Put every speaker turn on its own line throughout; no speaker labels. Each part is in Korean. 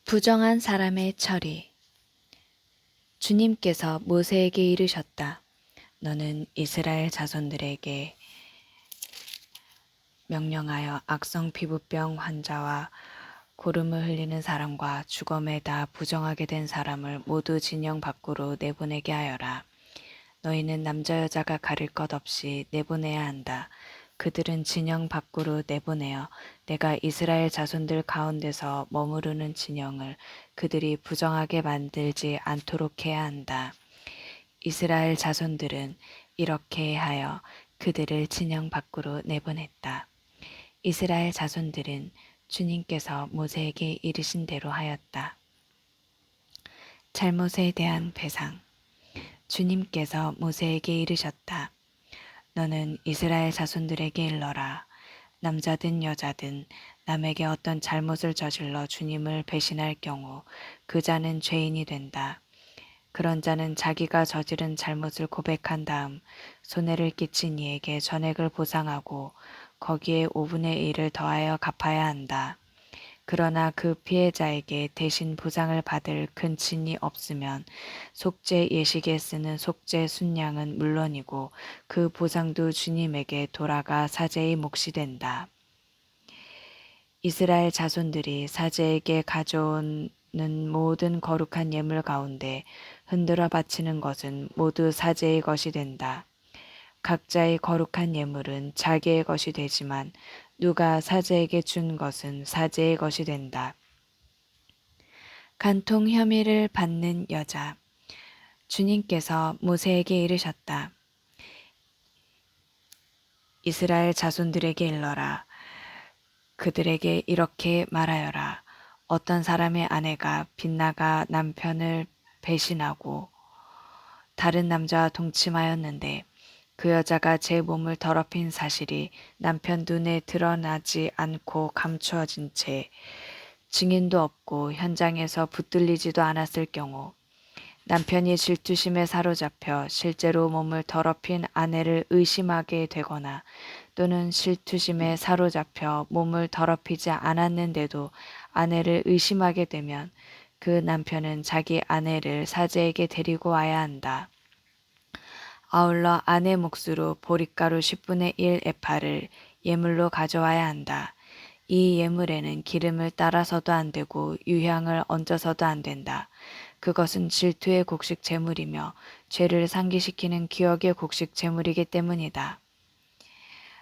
부정한 사람의 처리. 주님께서 모세에게 이르셨다. 너는 이스라엘 자손들에게 명령하여 악성 피부병 환자와 고름을 흘리는 사람과 주검에 다 부정하게 된 사람을 모두 진영 밖으로 내보내게 하여라. 너희는 남자 여자가 가릴 것 없이 내보내야 한다. 그들은 진영 밖으로 내보내어 내가 이스라엘 자손들 가운데서 머무르는 진영을 그들이 부정하게 만들지 않도록 해야 한다. 이스라엘 자손들은 이렇게 하여 그들을 진영 밖으로 내보냈다. 이스라엘 자손들은 주님께서 모세에게 이르신 대로 하였다. 잘못에 대한 배상. 주님께서 모세에게 이르셨다. 너는 이스라엘 자손들에게 일러라. 남자든 여자든 남에게 어떤 잘못을 저질러 주님을 배신할 경우 그 자는 죄인이 된다. 그런 자는 자기가 저지른 잘못을 고백한 다음 손해를 끼친 이에게 전액을 보상하고 거기에 5분의 1을 더하여 갚아야 한다. 그러나 그 피해자에게 대신 보상을 받을 근친이 없으면 속죄 예식에 쓰는 속죄 순양은 물론이고 그 보상도 주님에게 돌아가 사제의 몫이 된다. 이스라엘 자손들이 사제에게 가져오는 모든 거룩한 예물 가운데 흔들어 바치는 것은 모두 사제의 것이 된다. 각자의 거룩한 예물은 자기의 것이 되지만 누가 사제에게 준 것은 사제의 것이 된다. 간통 혐의를 받는 여자. 주님께서 모세에게 이르셨다. 이스라엘 자손들에게 일러라. 그들에게 이렇게 말하여라. 어떤 사람의 아내가 빗나가 남편을 배신하고 다른 남자와 동침하였는데 그 여자가 제 몸을 더럽힌 사실이 남편 눈에 드러나지 않고 감추어진 채 증인도 없고 현장에서 붙들리지도 않았을 경우 남편이 질투심에 사로잡혀 실제로 몸을 더럽힌 아내를 의심하게 되거나 또는 질투심에 사로잡혀 몸을 더럽히지 않았는데도 아내를 의심하게 되면 그 남편은 자기 아내를 사제에게 데리고 와야 한다. 아울러 아내 몫으로 보릿가루 10분의 1 에파를 예물로 가져와야 한다. 이 예물에는 기름을 따라서도 안 되고 유향을 얹어서도 안 된다. 그것은 질투의 곡식 제물이며 죄를 상기시키는 기억의 곡식 제물이기 때문이다.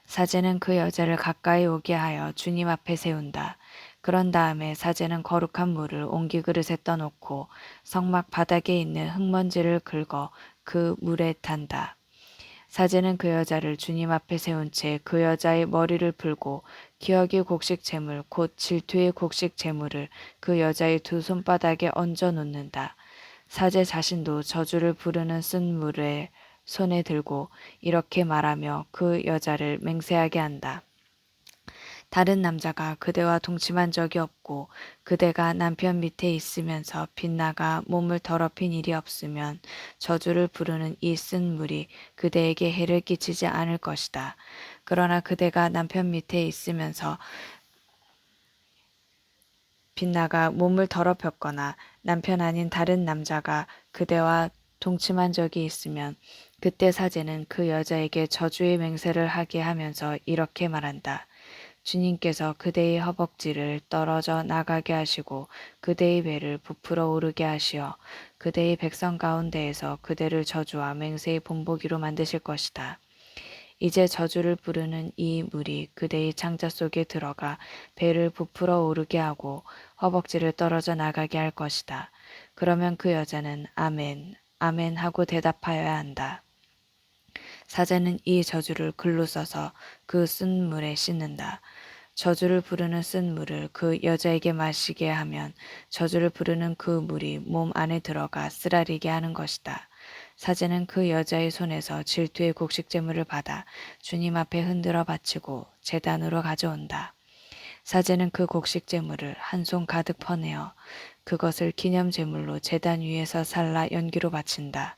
사제는 그 여자를 가까이 오게 하여 주님 앞에 세운다. 그런 다음에 사제는 거룩한 물을 옹기 그릇에 떠놓고 성막 바닥에 있는 흙먼지를 긁어 그 물에 탄다. 사제는 그 여자를 주님 앞에 세운 채 그 여자의 머리를 풀고 기억의 곡식 제물 곧 질투의 곡식 제물을 그 여자의 두 손바닥에 얹어 놓는다. 사제 자신도 저주를 부르는 쓴 물에 손에 들고 이렇게 말하며 그 여자를 맹세하게 한다. 다른 남자가 그대와 동침한 적이 없고 그대가 남편 밑에 있으면서 빗나가 몸을 더럽힌 일이 없으면 저주를 부르는 이 쓴 물이 그대에게 해를 끼치지 않을 것이다. 그러나 그대가 남편 밑에 있으면서 빗나가 몸을 더럽혔거나 남편 아닌 다른 남자가 그대와 동침한 적이 있으면 그때 사제는 그 여자에게 저주의 맹세를 하게 하면서 이렇게 말한다. 주님께서 그대의 허벅지를 떨어져 나가게 하시고 그대의 배를 부풀어 오르게 하시어 그대의 백성 가운데에서 그대를 저주와 맹세의 본보기로 만드실 것이다. 이제 저주를 부르는 이 물이 그대의 창자 속에 들어가 배를 부풀어 오르게 하고 허벅지를 떨어져 나가게 할 것이다. 그러면 그 여자는 아멘, 아멘 하고 대답하여야 한다. 사제는 이 저주를 글로 써서 그 쓴 물에 씻는다. 저주를 부르는 쓴 물을 그 여자에게 마시게 하면 저주를 부르는 그 물이 몸 안에 들어가 쓰라리게 하는 것이다. 사제는 그 여자의 손에서 질투의 곡식 제물을 받아 주님 앞에 흔들어 바치고 제단으로 가져온다. 사제는 그 곡식 제물을 한 손 가득 퍼내어 그것을 기념 제물로 제단 위에서 살라 연기로 바친다.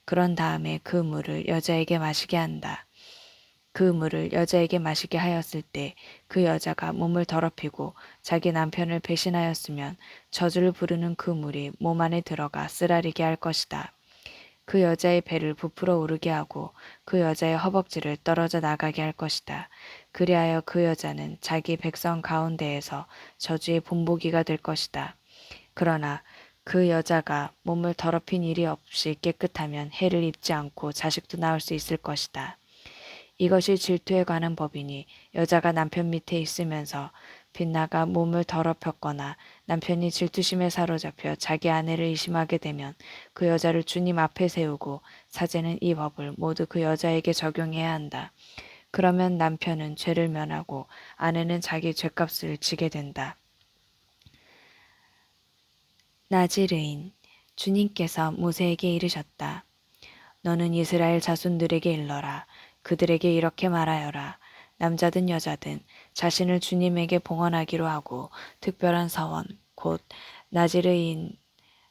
그런 다음에 그 물을 여자에게 마시게 한다. 그 물을 여자에게 마시게 하였을 때 그 여자가 몸을 더럽히고 자기 남편을 배신하였으면 저주를 부르는 그 물이 몸 안에 들어가 쓰라리게 할 것이다. 그 여자의 배를 부풀어 오르게 하고 그 여자의 허벅지를 떨어져 나가게 할 것이다. 그리하여 그 여자는 자기 백성 가운데에서 저주의 본보기가 될 것이다. 그러나 그 여자가 몸을 더럽힌 일이 없이 깨끗하면 해를 입지 않고 자식도 낳을 수 있을 것이다. 이것이 질투에 관한 법이니 여자가 남편 밑에 있으면서 빗나가 몸을 더럽혔거나 남편이 질투심에 사로잡혀 자기 아내를 의심하게 되면 그 여자를 주님 앞에 세우고 사제는 이 법을 모두 그 여자에게 적용해야 한다. 그러면 남편은 죄를 면하고 아내는 자기 죄값을 지게 된다. 나지르인 주님께서 모세에게 이르셨다. 너는 이스라엘 자손들에게 일러라. 그들에게 이렇게 말하여라. 남자든 여자든 자신을 주님에게 봉헌하기로 하고 특별한 서원, 곧 나지르인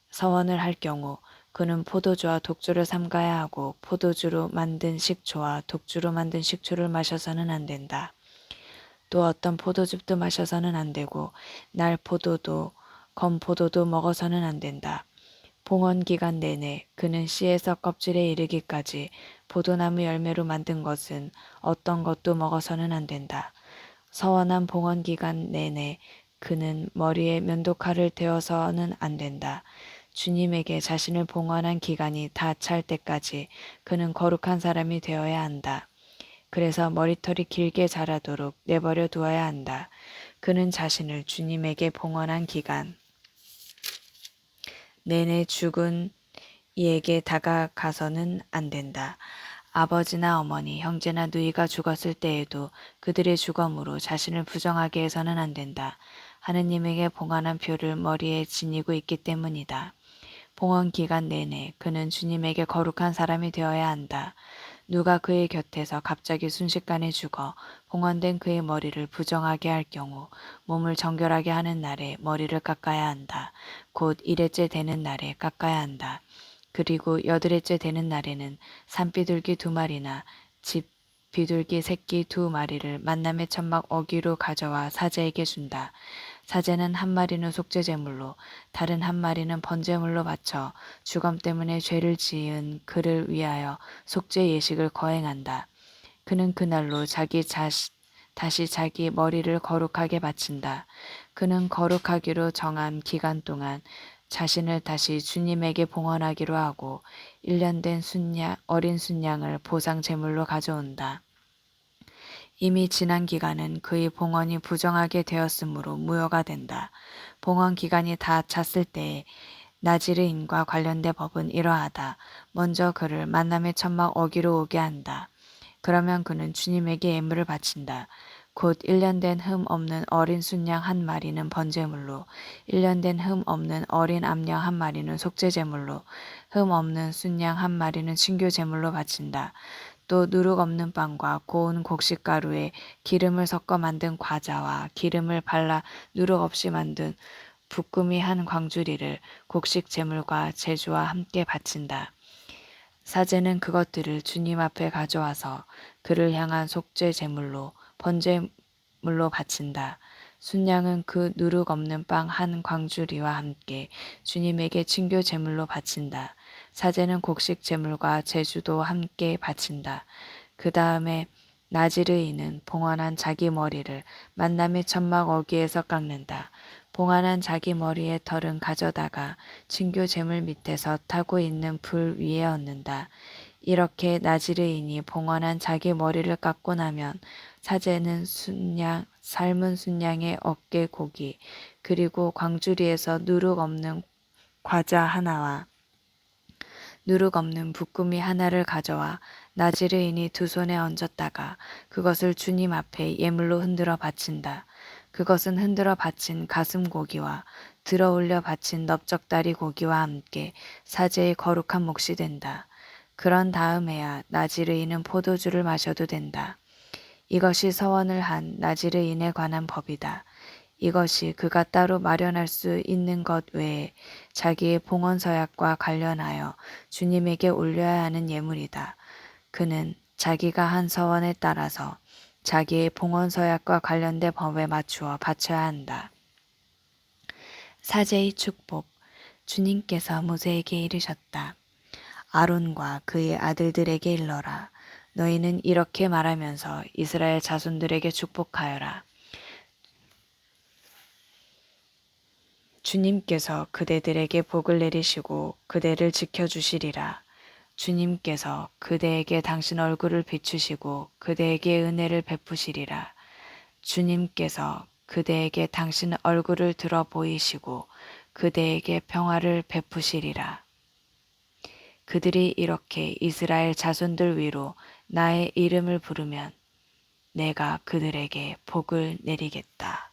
서원을 할 경우 그는 포도주와 독주를 삼가야 하고 포도주로 만든 식초와 독주로 만든 식초를 마셔서는 안 된다. 또 어떤 포도즙도 마셔서는 안 되고 날포도도 건포도도 먹어서는 안 된다. 봉헌 기간 내내 그는 씨에서 껍질에 이르기까지 포도나무 열매로 만든 것은 어떤 것도 먹어서는 안 된다. 서원한 봉헌 기간 내내 그는 머리에 면도칼을 대어서는 안 된다. 주님에게 자신을 봉헌한 기간이 다 찰 때까지 그는 거룩한 사람이 되어야 한다. 그래서 머리털이 길게 자라도록 내버려 두어야 한다. 그는 자신을 주님에게 봉헌한 기간 내내 죽은 이에게 다가가서는 안 된다. 아버지나 어머니, 형제나 누이가 죽었을 때에도 그들의 죽음으로 자신을 부정하게 해서는 안 된다. 하느님에게 봉헌한 표를 머리에 지니고 있기 때문이다. 봉헌 기간 내내 그는 주님에게 거룩한 사람이 되어야 한다. 누가 그의 곁에서 갑자기 순식간에 죽어 봉헌된 그의 머리를 부정하게 할 경우 몸을 정결하게 하는 날에 머리를 깎아야 한다. 곧 일회째 되는 날에 깎아야 한다. 그리고 여드레째 되는 날에는 산비둘기 2마리나 집 비둘기 새끼 2마리를 만남의 천막 어기로 가져와 사제에게 준다. 사제는 1마리는 속죄제물로 다른 1마리는 번제물로 바쳐 주검 때문에 죄를 지은 그를 위하여 속죄 예식을 거행한다. 그는 그날로 다시 자기 머리를 거룩하게 바친다. 그는 거룩하기로 정한 기간 동안 자신을 다시 주님에게 봉헌하기로 하고 1년 된 어린 순양을 보상 제물로 가져온다. 이미 지난 기간은 그의 봉헌이 부정하게 되었으므로 무효가 된다. 봉헌 기간이 다 찼을 때에 나지르인과 관련된 법은 이러하다. 먼저 그를 만남의 천막 어기로 오게 한다. 그러면 그는 주님에게 예물을 바친다. 곧 1년 된 흠 없는 어린 순양 1마리는 번제물로 1년 된 흠 없는 어린 암양 1마리는 속죄제물로 흠 없는 순양 1마리는 친교제물로 바친다. 또 누룩 없는 빵과 고운 곡식가루에 기름을 섞어 만든 과자와 기름을 발라 누룩 없이 만든 부꾸미 한 광주리를 곡식 제물과 제주와 함께 바친다. 사제는 그것들을 주님 앞에 가져와서 그를 향한 속죄 제물로 번제물로 바친다. 순양은 그 누룩 없는 빵 한 광주리와 함께 주님에게 친교 제물로 바친다. 사제는 곡식 제물과 제주도 함께 바친다. 그 다음에 나지르인은 봉헌한 자기 머리를 만남의 천막 어귀에서 깎는다. 봉헌한 자기 머리의 털은 가져다가 친교 제물 밑에서 타고 있는 불 위에 얹는다. 이렇게 나지르인이 봉헌한 자기 머리를 깎고 나면 사제는 삶은 순양의 어깨 고기 그리고 광주리에서 누룩 없는 과자 하나와 누룩 없는 부꾸미 하나를 가져와 나지르인이 2손에 얹었다가 그것을 주님 앞에 예물로 흔들어 바친다. 그것은 흔들어 바친 가슴 고기와 들어 올려 바친 넓적다리 고기와 함께 사제의 거룩한 몫이 된다. 그런 다음에야 나지르인은 포도주를 마셔도 된다. 이것이 서원을 한 나지르인에 관한 법이다. 이것이 그가 따로 마련할 수 있는 것 외에 자기의 봉헌 서약과 관련하여 주님에게 올려야 하는 예물이다. 그는 자기가 한 서원에 따라서 자기의 봉헌서약과 관련된 법에 맞추어 바쳐야 한다. 사제의 축복. 주님께서 모세에게 이르셨다. 아론과 그의 아들들에게 일러라. 너희는 이렇게 말하면서 이스라엘 자손들에게 축복하여라. 주님께서 그대들에게 복을 내리시고 그대를 지켜주시리라. 주님께서 그대에게 당신 얼굴을 비추시고 그대에게 은혜를 베푸시리라. 주님께서 그대에게 당신 얼굴을 들어 보이시고 그대에게 평화를 베푸시리라. 그들이 이렇게 이스라엘 자손들 위로 나의 이름을 부르면 내가 그들에게 복을 내리겠다.